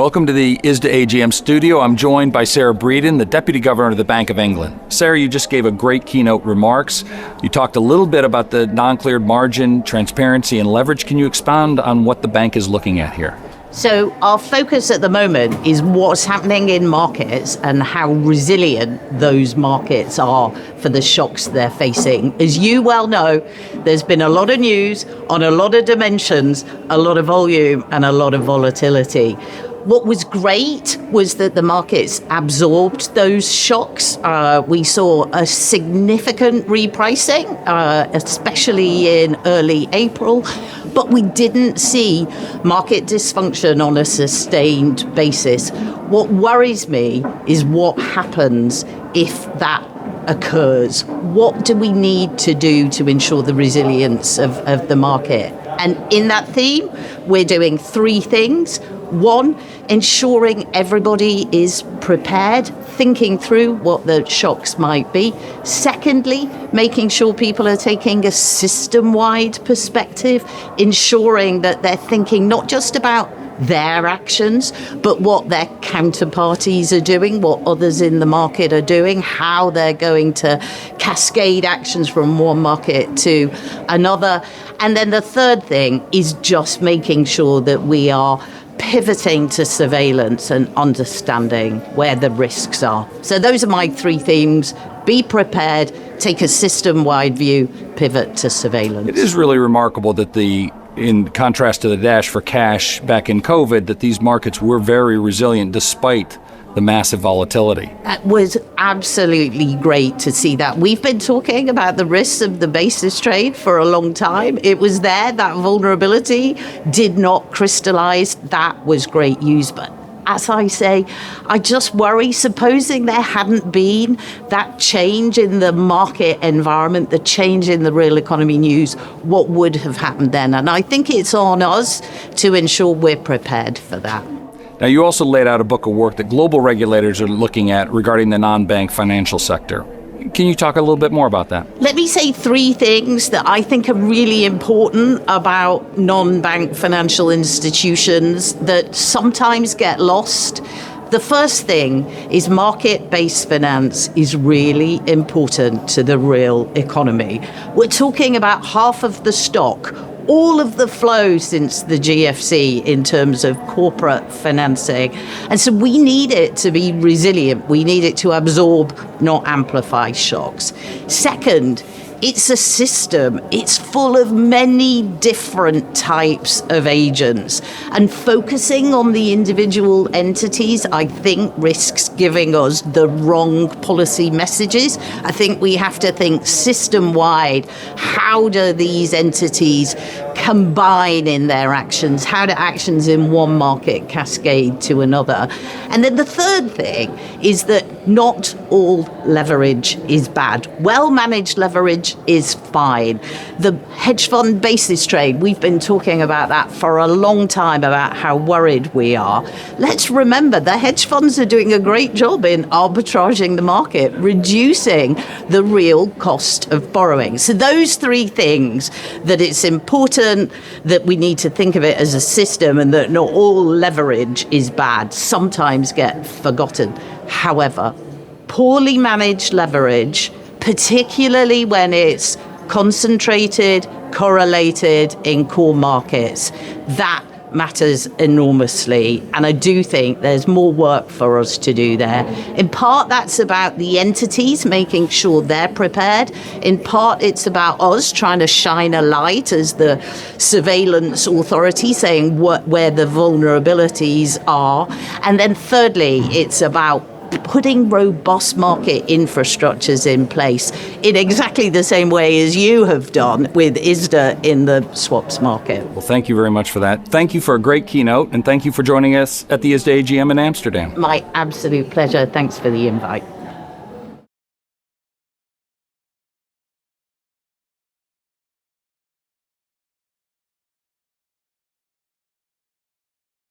Welcome to the ISDA AGM studio. I'm joined by Sarah Breeden, the Deputy Governor of the Bank of England. Sarah, you just gave a great keynote remarks. You talked a little bit about the non-cleared margin, transparency, and leverage. Can you expound on what the bank is looking at here? So our focus at the moment is what's happening in markets and how resilient those markets are for the shocks they're facing. As you well know, there's been a lot of news on a lot of dimensions, a lot of volume and a lot of volatility. What was great was that the markets absorbed those shocks. We saw a significant repricing, especially in early April, but we didn't see market dysfunction on a sustained basis. What worries me is what happens if that occurs. What do we need to do to ensure the resilience of the market? And in that theme, we're doing three things. One, ensuring everybody is prepared, thinking through what the shocks might be. Secondly, making sure people are taking a system-wide perspective, ensuring that they're thinking not just about their actions, but what their counterparties are doing, what others in the market are doing, how they're going to cascade actions from one market to another. And then the third thing is just making sure that we are pivoting to surveillance and understanding where the risks are. So those are my three themes. Be prepared, take a system-wide view, pivot to surveillance. It is really remarkable that in contrast to the dash for cash back in COVID, that these markets were very resilient despite the massive volatility. It was absolutely great to see that. We've been talking about the risks of the basis trade for a long time. It was there, that vulnerability did not crystallize. That was great news. But as I say, I just worry, supposing there hadn't been that change in the market environment, the change in the real economy news, what would have happened then? And I think it's on us to ensure we're prepared for that. Now, you also laid out a book of work that global regulators are looking at regarding the non-bank financial sector. Can you talk a little bit more about that? Let me say three things that I think are really important about non-bank financial institutions that sometimes get lost. The first thing is market-based finance is really important to the real economy. We're talking about half of the stock, all of the flow since the GFC in terms of corporate financing. And so we need it to be resilient. We need it to absorb, not amplify shocks. Second, it's a system. It's full of many different types of agents. And focusing on the individual entities, I think, risks giving us the wrong policy messages. I think we have to think system-wide. How do these entities combine in their actions? How do actions in one market cascade to another? And then the third thing is that not all leverage is bad. Well-managed leverage is fine. The hedge fund basis trade, we've been talking about that for a long time, about how worried we are. Let's remember the hedge funds are doing a great job in arbitraging the market, reducing the real cost of borrowing. So those three things, that it's important that we need to think of it as a system and that not all leverage is bad, sometimes get forgotten. However, poorly managed leverage, particularly when it's concentrated, correlated in core markets, that matters enormously. And I do think there's more work for us to do there. In part, that's about the entities, making sure they're prepared. In part, it's about us trying to shine a light as the surveillance authority, saying where the vulnerabilities are. And then thirdly, it's about putting robust market infrastructures in place in exactly the same way as you have done with ISDA in the swaps market. Well, thank you very much for that. Thank you for a great keynote, and thank you for joining us at the ISDA AGM in Amsterdam. My absolute pleasure. Thanks for the invite.